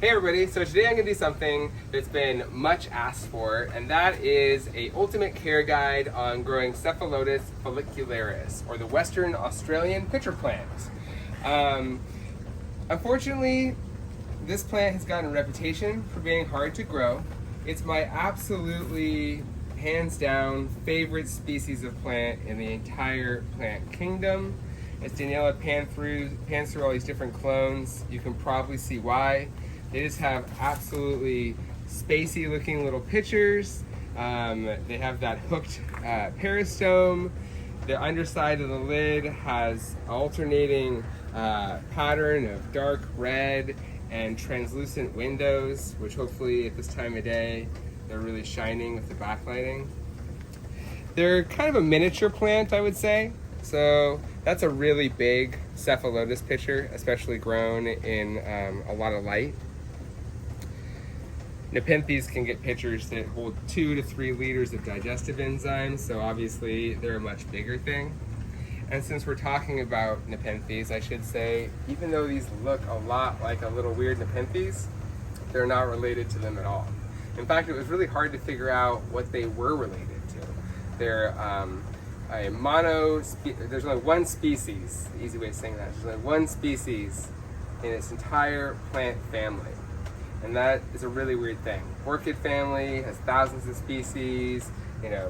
Hey everybody, so today I'm going to do something that's been much asked for, and that is a ultimate care guide on growing Cephalotus follicularis, or the Western Australian pitcher plant. Unfortunately, this plant has gotten a reputation for being hard to grow. It's my absolutely, hands down, favorite species of plant in the entire plant kingdom. As Daniela pans through all these different clones, you can probably see why. They just have absolutely spacey looking little pitchers. They have that hooked peristome. The underside of the lid has alternating pattern of dark red and translucent windows, which hopefully at this time of day, they're really shining with the backlighting. They're kind of a miniature plant, I would say. So that's a really big Cephalotus pitcher, especially grown in a lot of light. Nepenthes can get pitchers that hold 2 to 3 liters of digestive enzymes, so obviously they're a much bigger thing. And since we're talking about Nepenthes, I should say, even though these look a lot like a little weird Nepenthes, they're not related to them at all. In fact, it was really hard to figure out what they were related to. They're there's only one species, the easy way of saying that, there's only one species in its entire plant family. And that is a really weird thing. Orchid family has thousands of species,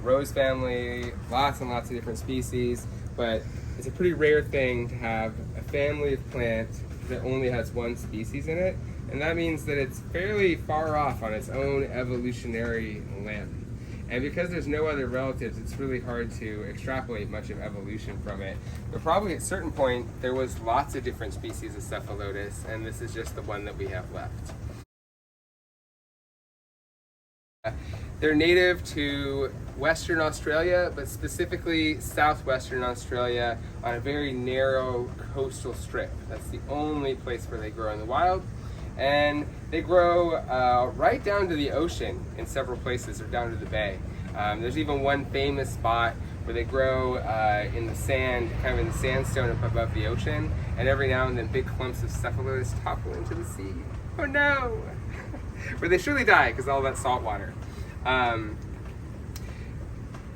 rose family, lots and lots of different species, but it's a pretty rare thing to have a family of plants that only has one species in it, and that means that it's fairly far off on its own evolutionary limb. And because there's no other relatives, it's really hard to extrapolate much of evolution from it. But probably at a certain point, there was lots of different species of Cephalotus, and this is just the one that we have left. They're native to Western Australia, but specifically southwestern Australia on a very narrow coastal strip. That's the only place where they grow in the wild. And they grow right down to the ocean in several places, or down to the bay. There's even one famous spot where they grow in the sand, kind of in the sandstone up above the ocean, and every now and then big clumps of Cephalotus topple into the sea. Oh no! Where they surely die because all that salt water. But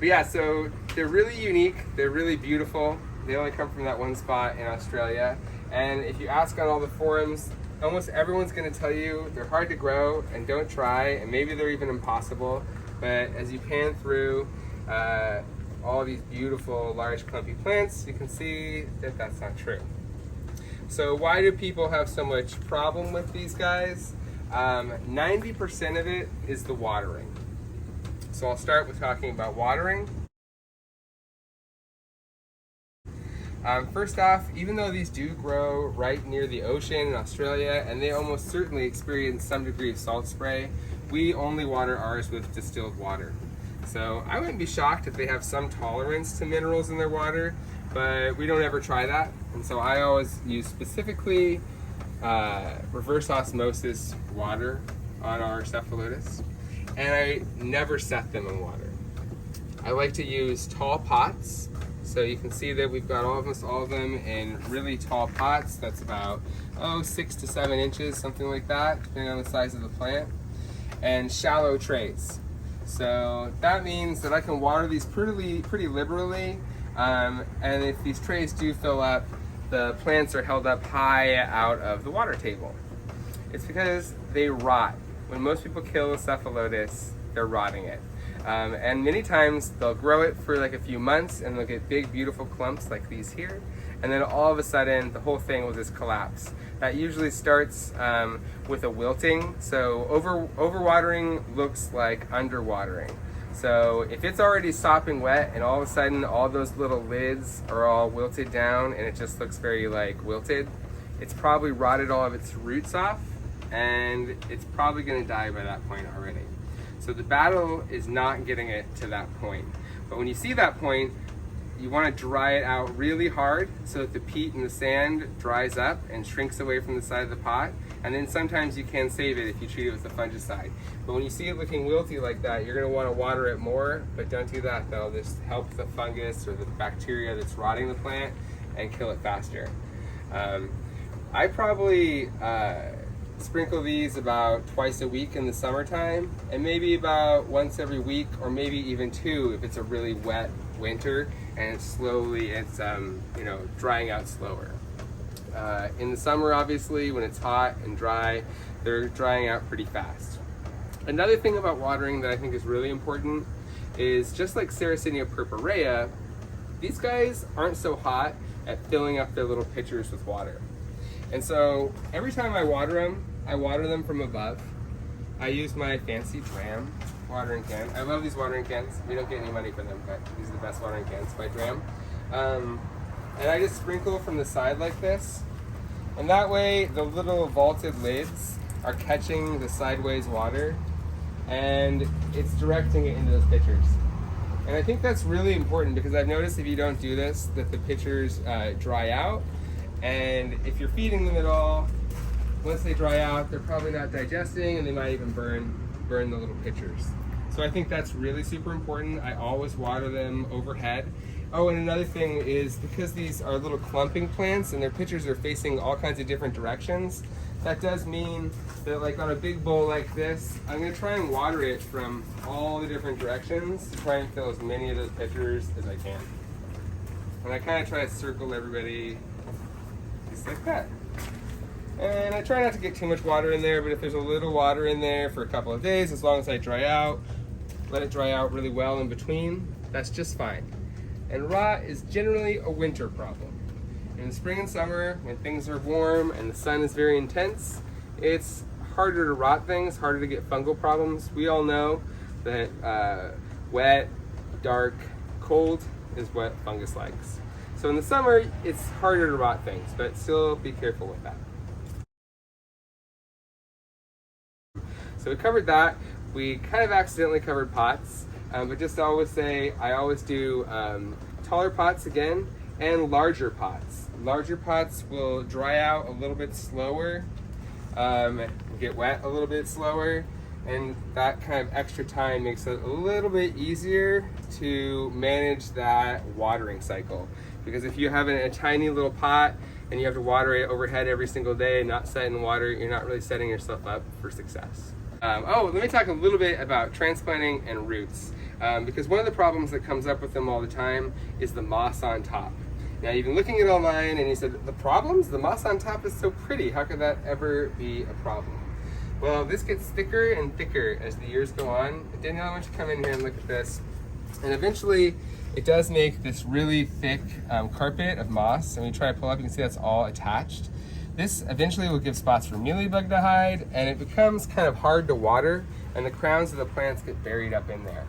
yeah, so they're really unique, they're really beautiful. They only come from that one spot in Australia. And if you ask on all the forums, almost everyone's gonna tell you they're hard to grow and don't try, and maybe they're even impossible. But as you pan through all these beautiful large clumpy plants, you can see that that's not true. So why do people have so much problem with these guys? 90% of it is the watering. So I'll start with talking about watering. First off, even though these do grow right near the ocean in Australia, and they almost certainly experience some degree of salt spray, we only water ours with distilled water. So I wouldn't be shocked if they have some tolerance to minerals in their water, but we don't ever try that. And so I always use specifically reverse osmosis water on our Cephalotus, and I never set them in water. I like to use tall pots, so you can see that we've got almost all of them in really tall pots. That's about 6 to 7 inches, something like that, depending on the size of the plant, and shallow trays. So that means that I can water these pretty liberally, and if these trays do fill up, the plants are held up high out of the water table. It's because they rot. When most people kill a Cephalotus, they're rotting it. And many times they'll grow it for like a few months and they'll get big beautiful clumps like these here, and then all of a sudden the whole thing will just collapse. That usually starts with a wilting. So overwatering looks like underwatering. So if it's already sopping wet and all of a sudden all those little lids are all wilted down and it just looks very like wilted, it's probably rotted all of its roots off, and it's probably going to die by that point already. So the battle is not getting it to that point. But when you see that point, you want to dry it out really hard so that the peat and the sand dries up and shrinks away from the side of the pot. And then sometimes you can save it if you treat it with a fungicide. But when you see it looking wilty like that, you're going to want to water it more, but don't do that. That'll just help the fungus or the bacteria that's rotting the plant and kill it faster. I probably sprinkle these about twice a week in the summertime, and maybe about once every week, or maybe even 2 if it's a really wet winter and it's drying out slower. In the summer, obviously, when it's hot and dry, they're drying out pretty fast. Another thing about watering that I think is really important is, just like Sarracenia purpurea, these guys aren't so hot at filling up their little pitchers with water. And so every time I water them from above. I use my fancy Dram watering can. I love these watering cans. We don't get any money for them, but these are the best watering cans by Dram. And I just sprinkle from the side like this. And that way the little vaulted lids are catching the sideways water and it's directing it into those pitchers. And I think that's really important, because I've noticed if you don't do this, that the pitchers dry out. And if you're feeding them at all, once they dry out, they're probably not digesting, and they might even burn the little pitchers. So I think that's really super important. I always water them overhead. Oh, and another thing is, because these are little clumping plants and their pitchers are facing all kinds of different directions, that does mean that, like on a big bowl like this, I'm gonna try and water it from all the different directions to try and fill as many of those pitchers as I can. And I kind of try to circle everybody just like that. And I try not to get too much water in there, but if there's a little water in there for a couple of days, as long as I dry out, let it dry out really well in between, that's just fine. And rot is generally a winter problem. In the spring and summer, when things are warm and the sun is very intense, it's harder to rot things, harder to get fungal problems. We all know that wet, dark, cold is what fungus likes. So in the summer, it's harder to rot things, but still be careful with that. So we covered that. We kind of accidentally covered pots, but just to always say, I always do taller pots again and larger pots. Larger pots will dry out a little bit slower, get wet a little bit slower, and that kind of extra time makes it a little bit easier to manage that watering cycle. Because if you have a tiny little pot and you have to water it overhead every single day and not set in water, you're not really setting yourself up for success. Let me talk a little bit about transplanting and roots, because one of the problems that comes up with them all the time is the moss on top. Now, you've been looking at it online and you said, the problems? The moss on top is so pretty. How could that ever be a problem? Well, this gets thicker and thicker as the years go on. Danielle, I want you to come in here and look at this. And eventually, it does make this really thick carpet of moss. And when you try to pull up, you can see that's all attached. This eventually will give spots for mealybug to hide, and it becomes kind of hard to water, and the crowns of the plants get buried up in there.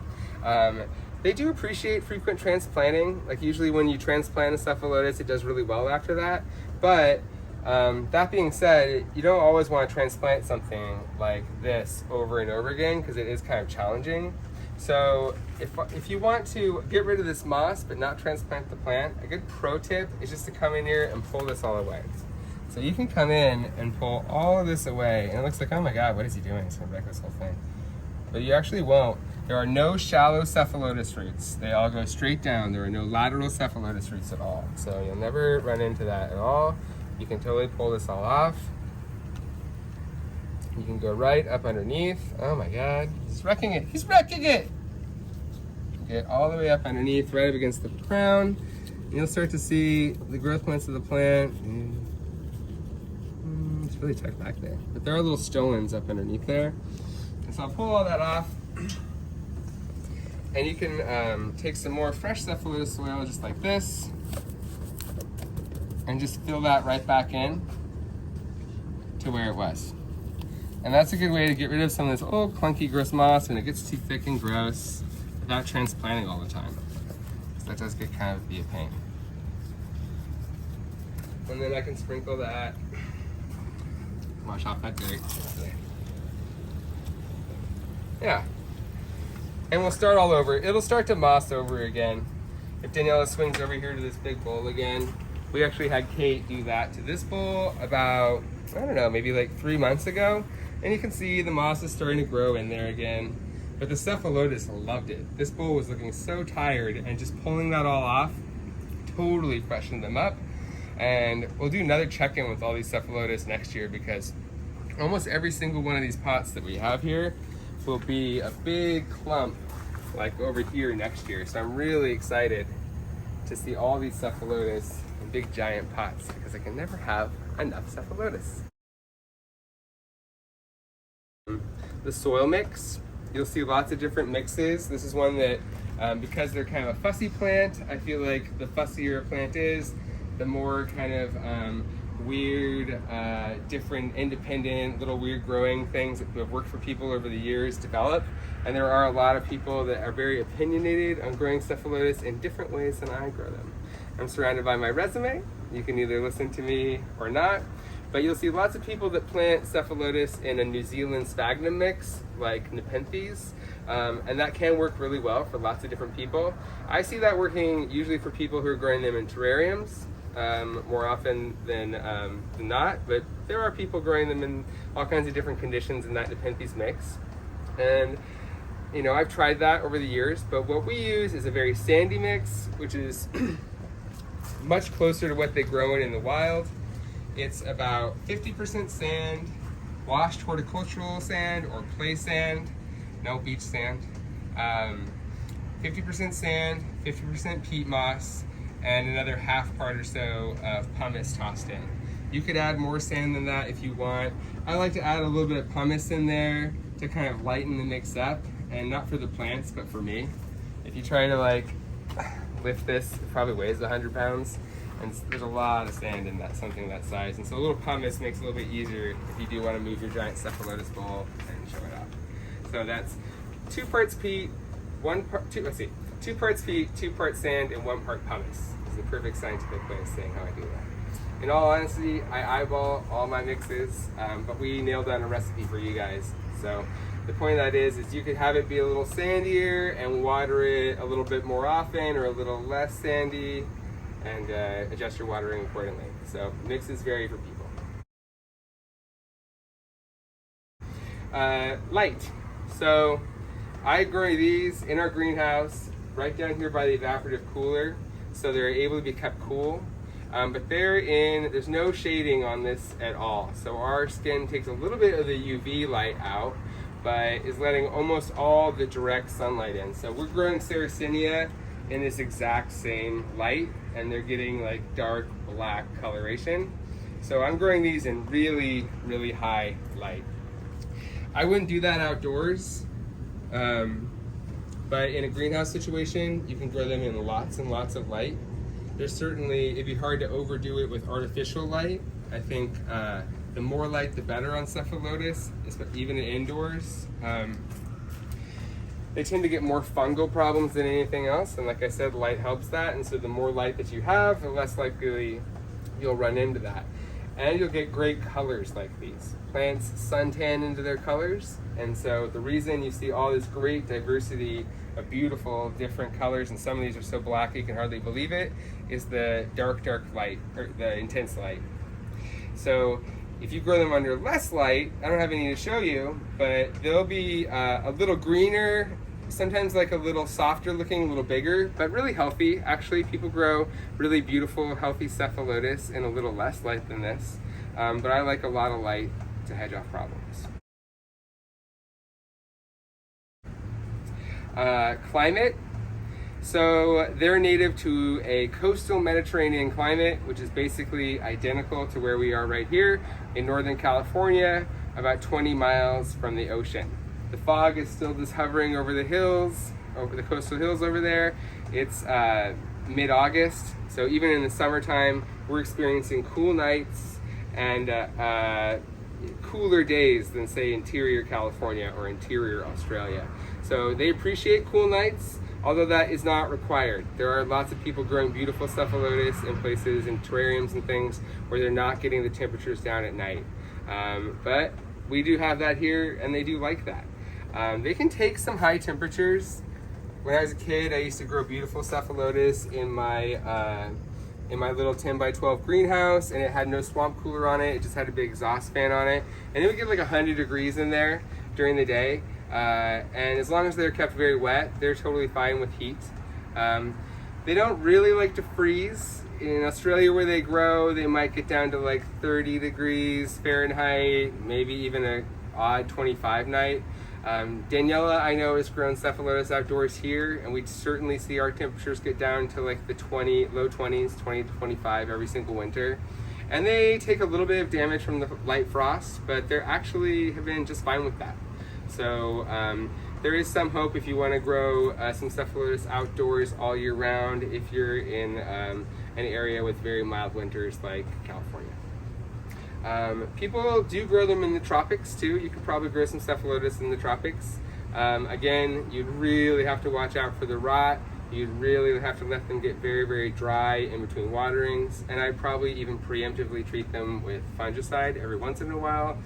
They do appreciate frequent transplanting. Like usually when you transplant a Cephalotus, it does really well after that. But that being said, you don't always want to transplant something like this over and over again, because it is kind of challenging. So if you want to get rid of this moss but not transplant the plant, a good pro tip is just to come in here and pull this all away. So you can come in and pull all of this away, and it looks like, oh my God, what is he doing? He's gonna wreck this whole thing. But you actually won't. There are no shallow Cephalotus roots. They all go straight down. There are no lateral Cephalotus roots at all. So you'll never run into that at all. You can totally pull this all off. You can go right up underneath. Oh my God, he's wrecking it. He's wrecking it. Get all the way up underneath, right up against the crown. And you'll start to see the growth points of the plant. It's really tucked back there. But there are little stolons up underneath there. And so I'll pull all that off. And you can take some more fresh Cephalotus soil just like this. And just fill that right back in to where it was. And that's a good way to get rid of some of this old clunky gross moss when it gets too thick and gross without transplanting all the time. So that does get kind of be a pain. And then I can sprinkle that, wash off that dirt. Yeah. And we'll start all over. It'll start to moss over again. If Daniela swings over here to this big bowl again, we actually had Kate do that to this bowl about, I don't know, maybe like 3 months ago. And you can see the moss is starting to grow in there again. But the Cephalotus loved it. This bowl was looking so tired, and just pulling that all off totally freshened them up. And we'll do another check-in with all these Cephalotus next year, because almost every single one of these pots that we have here will be a big clump like over here next year. So I'm really excited to see all these Cephalotus in big giant pots because I can never have enough Cephalotus. The soil mix, you'll see lots of different mixes. This is one that, because they're kind of a fussy plant, I feel like the fussier a plant is, the more kind of weird, different, independent, little weird growing things that have worked for people over the years develop. And there are a lot of people that are very opinionated on growing Cephalotus in different ways than I grow them. I'm surrounded by my resume. You can either listen to me or not. But you'll see lots of people that plant Cephalotus in a New Zealand sphagnum mix, like Nepenthes, and that can work really well for lots of different people. I see that working usually for people who are growing them in terrariums, more often than not, but there are people growing them in all kinds of different conditions in that Nepenthes mix. And you know, I've tried that over the years, but what we use is a very sandy mix, which is much closer to what they grow in the wild. It's about 50% sand, washed horticultural sand or play sand, no beach sand. 50% sand, 50% peat moss, and another half part or so of pumice tossed in. You could add more sand than that if you want. I like to add a little bit of pumice in there to kind of lighten the mix up, and not for the plants, but for me. If you try to like lift this, it probably weighs 100 pounds. And there's a lot of sand in that, something that size. And so a little pumice makes it a little bit easier if you do want to move your giant Cephalotus bowl and show it off. So that's 2 parts peat, 2 parts peat, 2 parts sand, and 1 part pumice. It's the perfect scientific way of saying how I do that. In all honesty, I eyeball all my mixes, but we nailed down a recipe for you guys. So the point of that is you could have it be a little sandier and water it a little bit more often or a little less sandy, and adjust your watering accordingly. So mixes vary for people. Light. So I grow these in our greenhouse right down here by the evaporative cooler, so they're able to be kept cool. But there's no shading on this at all. So our skin takes a little bit of the UV light out, but is letting almost all the direct sunlight in. So we're growing Sarracenia in this exact same light, and they're getting like dark black coloration. So I'm growing these in really, really high light. I wouldn't do that outdoors, but in a greenhouse situation, you can grow them in lots and lots of light. There's certainly, it'd be hard to overdo it with artificial light. I think the more light, the better on Cephalotus, even indoors. They tend to get more fungal problems than anything else, and like I said, light helps that, and so the more light that you have, the less likely you'll run into that. And you'll get great colors like these. Plants suntan into their colors, and so the reason you see all this great diversity of beautiful different colors, and some of these are so black you can hardly believe it, is the dark light, or the intense light. So if you grow them under less light, I don't have any to show you, but they'll be a little greener, sometimes like a little softer looking, a little bigger, but really healthy. Actually, people grow really beautiful, healthy Cephalotus in a little less light than this, but I like a lot of light to hedge off problems. Climate. So they're native to a coastal Mediterranean climate, which is basically identical to where we are right here in Northern California, about 20 miles from the ocean. The fog is still just hovering over the hills, over the coastal hills over there. It's mid-August, so even in the summertime, we're experiencing cool nights and cooler days than, say, interior California or interior Australia. So they appreciate cool nights, although that is not required. There are lots of people growing beautiful Cephalotus in places, in terrariums and things, where they're not getting the temperatures down at night. But we do have that here, and they do like that. They can take some high temperatures. When I was a kid, I used to grow beautiful Cephalotus in my little 10 by 12 greenhouse, and it had no swamp cooler on it. It just had a big exhaust fan on it, and it would get like 100 degrees in there during the day. And as long as they're kept very wet, they're totally fine with heat. They don't really like to freeze in Australia where they grow, they might get down to like 30 degrees Fahrenheit, maybe even a odd 25 night. Daniela, I know, has grown Cephalotus outdoors here, and we certainly see our temperatures get down to like the low 20s, 20 to 25 every single winter. And they take a little bit of damage from the light frost, but they're actually have been just fine with that. So there is some hope if you want to grow some Cephalotus outdoors all year round if you're in an area with very mild winters like California. People do grow them in the tropics too. You could probably grow some Cephalotus in the tropics. Again, you'd really have to watch out for the rot. You'd really have to let them get very, very dry in between waterings. And I'd probably even preemptively treat them with fungicide every once in a while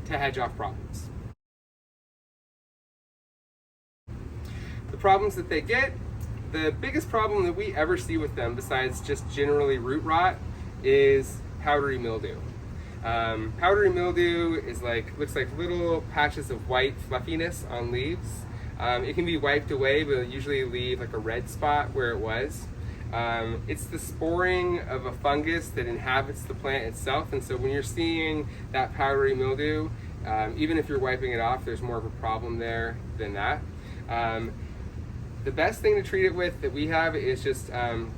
to hedge off problems. The problems that they get, the biggest problem that we ever see with them, besides just generally root rot, is powdery mildew. Powdery mildew is looks like little patches of white fluffiness on leaves. It can be wiped away, but it'll usually leave like a red spot where it was. It's the sporing of a fungus that inhabits the plant itself, and so when you're seeing that powdery mildew, even if you're wiping it off, there's more of a problem there than that. The best thing to treat it with that we have is just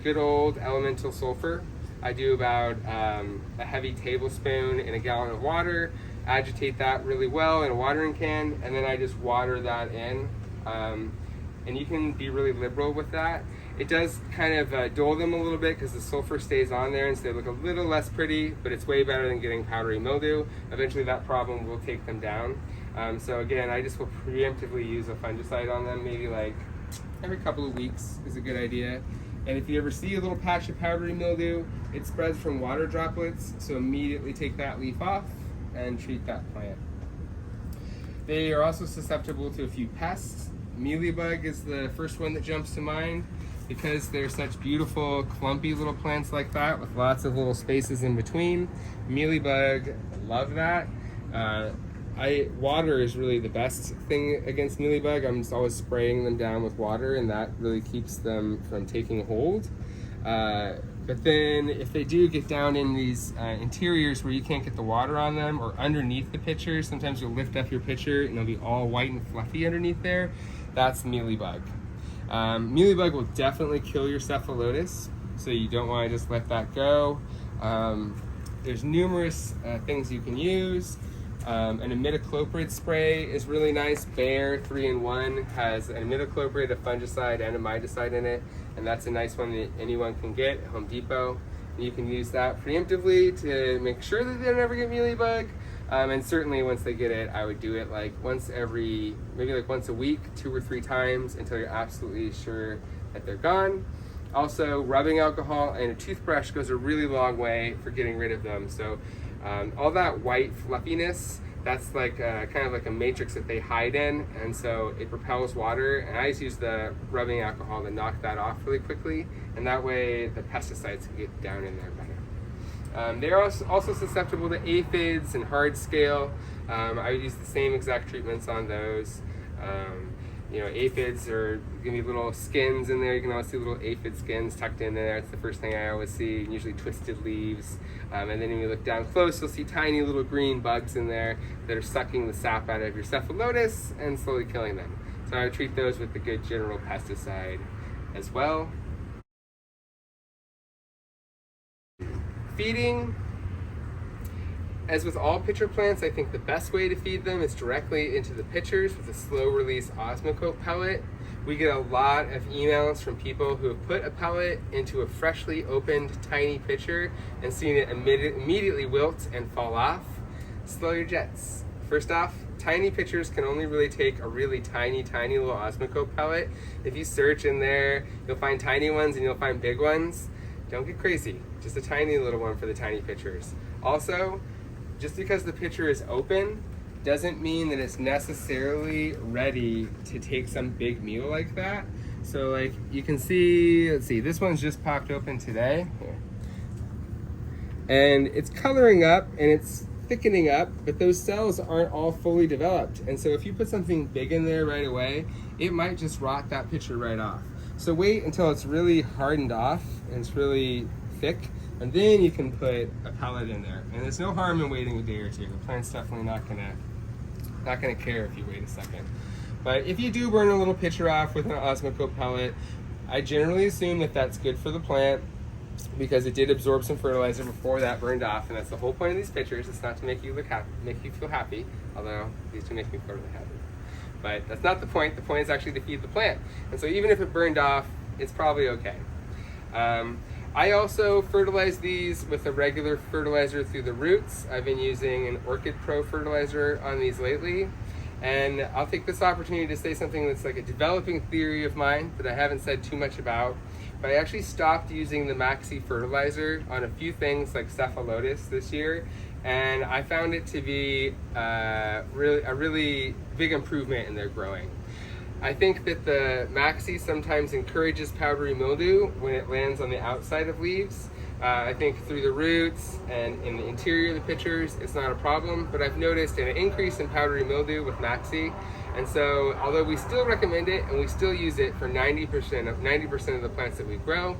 good old elemental sulfur. I do about a heavy tablespoon in a gallon of water, agitate that really well in a watering can, and then I just water that in. And you can be really liberal with that. It does kind of dull them a little bit because the sulfur stays on there and so they look a little less pretty, but it's way better than getting powdery mildew. Eventually that problem will take them down. So again, I just will preemptively use a fungicide on them, maybe like every couple of weeks is a good idea. And if you ever see a little patch of powdery mildew, it spreads from water droplets, so immediately take that leaf off and treat that plant. They are also susceptible to a few pests. Mealybug is the first one that jumps to mind because they're such beautiful, clumpy little plants like that with lots of little spaces in between. Mealybug love that. Water is really the best thing against mealybug. I'm just always spraying them down with water, and that really keeps them from taking hold. But then if they do get down in these interiors where you can't get the water on them, or underneath the pitcher, sometimes you'll lift up your pitcher and it'll be all white and fluffy underneath there, that's mealybug. Mealybug will definitely kill your Cephalotus, so you don't want to just let that go. There's numerous things you can use. An imidacloprid spray is really nice. Bayer 3-in-1 has an imidacloprid, a fungicide, and a miticide in it, and that's a nice one that anyone can get at Home Depot. And you can use that preemptively to make sure that they never get mealybug. And certainly once they get it, I would do it like once a week, 2 or 3 times until you're absolutely sure that they're gone. Also, rubbing alcohol and a toothbrush goes a really long way for getting rid of them. So all that white fluffiness, that's like kind of like a matrix that they hide in, and so it repels water, and I just use the rubbing alcohol to knock that off really quickly, and that way the pesticides can get down in there better. They're also susceptible to aphids and hard scale. I would use the same exact treatments on those. Aphids are gonna be little skins in there. You can always see little aphid skins tucked in there. That's the first thing I always see, usually twisted leaves. And then when you look down close, you'll see tiny little green bugs in there that are sucking the sap out of your Cephalotus and slowly killing them. So I would treat those with the good general pesticide as well. Feeding. As with all pitcher plants, I think the best way to feed them is directly into the pitchers with a slow release osmocote pellet. We get a lot of emails from people who have put a pellet into a freshly opened tiny pitcher and seen it immediately wilt and fall off. Slow your jets. First off, tiny pitchers can only really take a really tiny little osmocote pellet. If you search in there, you'll find tiny ones and you'll find big ones. Don't get crazy, just a tiny little one for the tiny pitchers. Also, just because the pitcher is open doesn't mean that it's necessarily ready to take some big meal like that. So like you can see, let's see, this one's just popped open today. Here. And it's coloring up and it's thickening up, but those cells aren't all fully developed. And so if you put something big in there right away, it might just rot that pitcher right off. So wait until it's really hardened off and it's really thick, and then you can put a pellet in there. And there's no harm in waiting a day or two. The plant's definitely not gonna care if you wait a second. But if you do burn a little pitcher off with an Osmocote pellet, I generally assume that that's good for the plant because it did absorb some fertilizer before that burned off, and that's the whole point of these pitchers. It's not to make you look happy, make you feel happy, although these do make me feel really happy. But that's not the point. The point is actually to feed the plant. And so even if it burned off, it's probably okay. I also fertilize these with a regular fertilizer through the roots. I've been using an Orchid Pro fertilizer on these lately. And I'll take this opportunity to say something that's like a developing theory of mine that I haven't said too much about. But I actually stopped using the Maxi fertilizer on a few things like Cephalotus this year. And I found it to be a really big improvement in their growing. I think that the Maxi sometimes encourages powdery mildew when it lands on the outside of leaves. I think through the roots and in the interior of the pitchers, it's not a problem, but I've noticed an increase in powdery mildew with Maxi. And so, although we still recommend it and we still use it for 90% of the plants that we grow,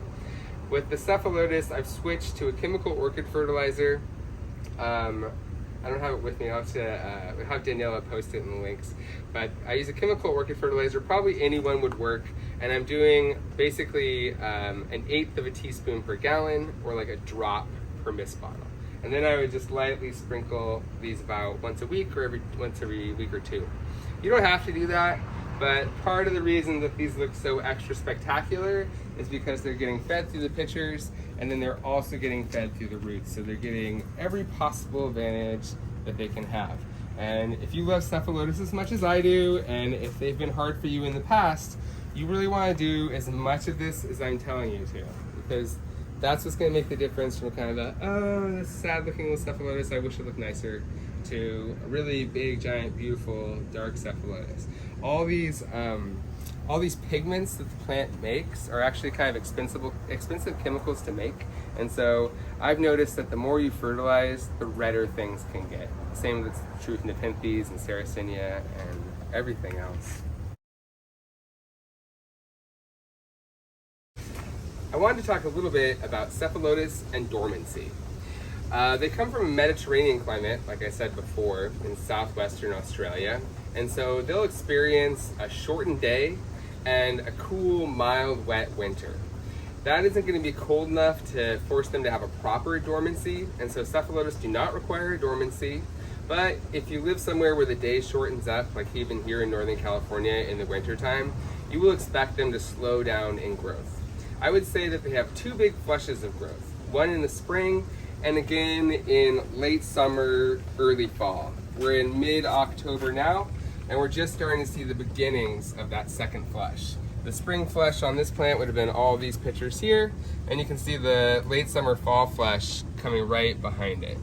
with the Cephalotus, I've switched to a chemical orchid fertilizer. I don't have it with me. I'll have Daniela post it in the links. But I use a chemical orchid fertilizer. Probably anyone would work. And I'm doing basically an 1/8 of a teaspoon per gallon, or like a drop per mist bottle. And then I would just lightly sprinkle these about once a week or once every week or two. You don't have to do that, but part of the reason that these look so extra spectacular is because they're getting fed through the pitchers, and then they're also getting fed through the roots. So they're getting every possible advantage that they can have. And if you love Cephalotus as much as I do, and if they've been hard for you in the past, you really want to do as much of this as I'm telling you to, because that's what's going to make the difference from kind of the, oh, this sad looking little Cephalotus, I wish it looked nicer, to a really big, giant, beautiful, dark Cephalotus. All these pigments that the plant makes are actually kind of expensive chemicals to make. And so I've noticed that the more you fertilize, the redder things can get. Same that's true with Nepenthes and Sarracenia and everything else. I wanted to talk a little bit about Cephalotus and dormancy. They come from a Mediterranean climate, like I said before, in southwestern Australia. And so they'll experience a shortened day and a cool, mild, wet winter. That isn't going to be cold enough to force them to have a proper dormancy, and so Cephalotus do not require a dormancy. But if you live somewhere where the day shortens up, like even here in Northern California in the wintertime, you will expect them to slow down in growth. I would say that they have two big flushes of growth, one in the spring and again in late summer, early fall. We're in mid-October now, and we're just starting to see the beginnings of that second flush. The spring flush on this plant would have been all these pitchers here, and you can see the late summer fall flush coming right behind it.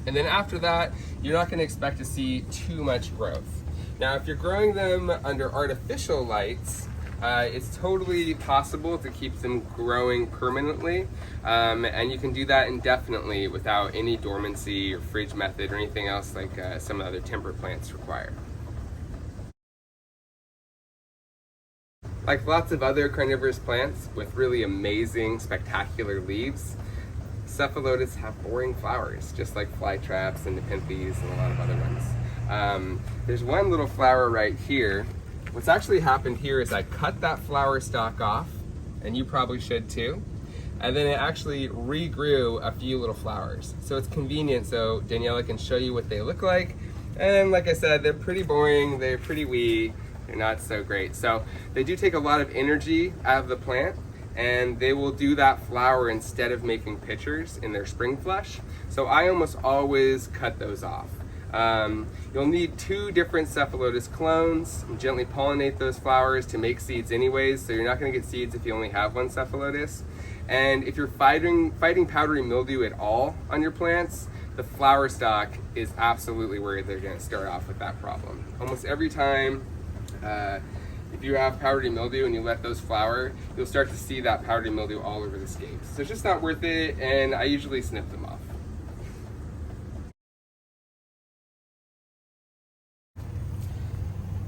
And then after that, you're not going to expect to see too much growth. Now, if you're growing them under artificial lights, it's totally possible to keep them growing permanently, and you can do that indefinitely without any dormancy or fridge method or anything else like some other timber plants require. Like lots of other carnivorous plants with really amazing, spectacular leaves, Cephalotus have boring flowers, just like flytraps and Nepenthes and a lot of other ones. There's one little flower right here. What's actually happened here is I cut that flower stalk off, and you probably should too, and then it actually regrew a few little flowers. So it's convenient, so Daniela can show you what they look like. And like I said, they're pretty boring, they're pretty wee, they're not so great. So they do take a lot of energy out of the plant, and they will do that flower instead of making pitchers in their spring flush. So I almost always cut those off. You'll need 2 different Cephalotus clones, and gently pollinate those flowers to make seeds anyways, so you're not going to get seeds if you only have one Cephalotus. And if you're fighting powdery mildew at all on your plants, the flower stalk is absolutely where they're going to start off with that problem. Almost every time if you have powdery mildew and you let those flower, you'll start to see that powdery mildew all over the scapes. So it's just not worth it, and I usually snip them off.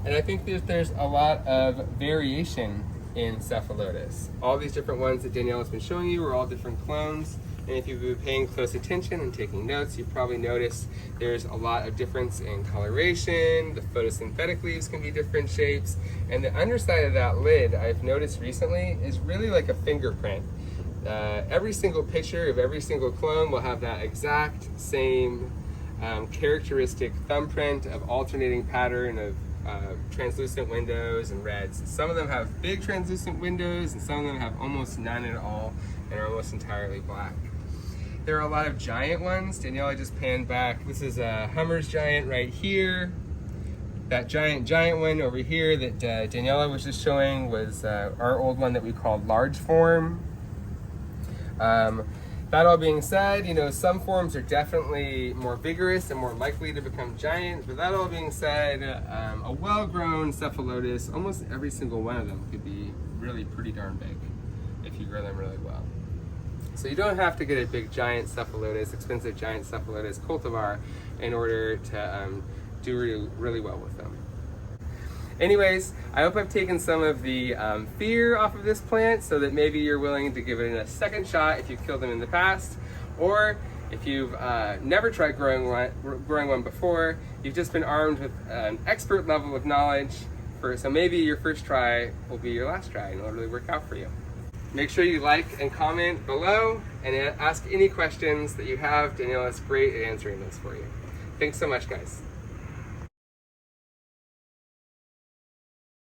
And I think that there's a lot of variation in Cephalotus. All these different ones that Danielle has been showing you are all different clones. And if you've been paying close attention and taking notes, you've probably noticed there's a lot of difference in coloration. The photosynthetic leaves can be different shapes. And the underside of that lid, I've noticed recently, is really like a fingerprint. Every single picture of every single clone will have that exact same characteristic thumbprint of alternating pattern of translucent windows and reds. Some of them have big translucent windows and some of them have almost none at all and are almost entirely black. There are a lot of giant ones. Daniela just panned back. This is a Hummer's giant right here. That giant one over here that Daniela was just showing was our old one that we called large form. That all being said, you know, some forms are definitely more vigorous and more likely to become giant, but that all being said, a well-grown Cephalotus, almost every single one of them could be really pretty darn big if you grow them really well. So you don't have to get a big giant Cephalotus, expensive giant Cephalotus cultivar in order to do really well with them. Anyways, I hope I've taken some of the fear off of this plant so that maybe you're willing to give it a second shot if you've killed them in the past, or if you've never tried growing one before, you've just been armed with an expert level of knowledge, so maybe your first try will be your last try and it'll really work out for you. Make sure you like and comment below and ask any questions that you have. Daniela's great at answering those for you. Thanks so much, guys.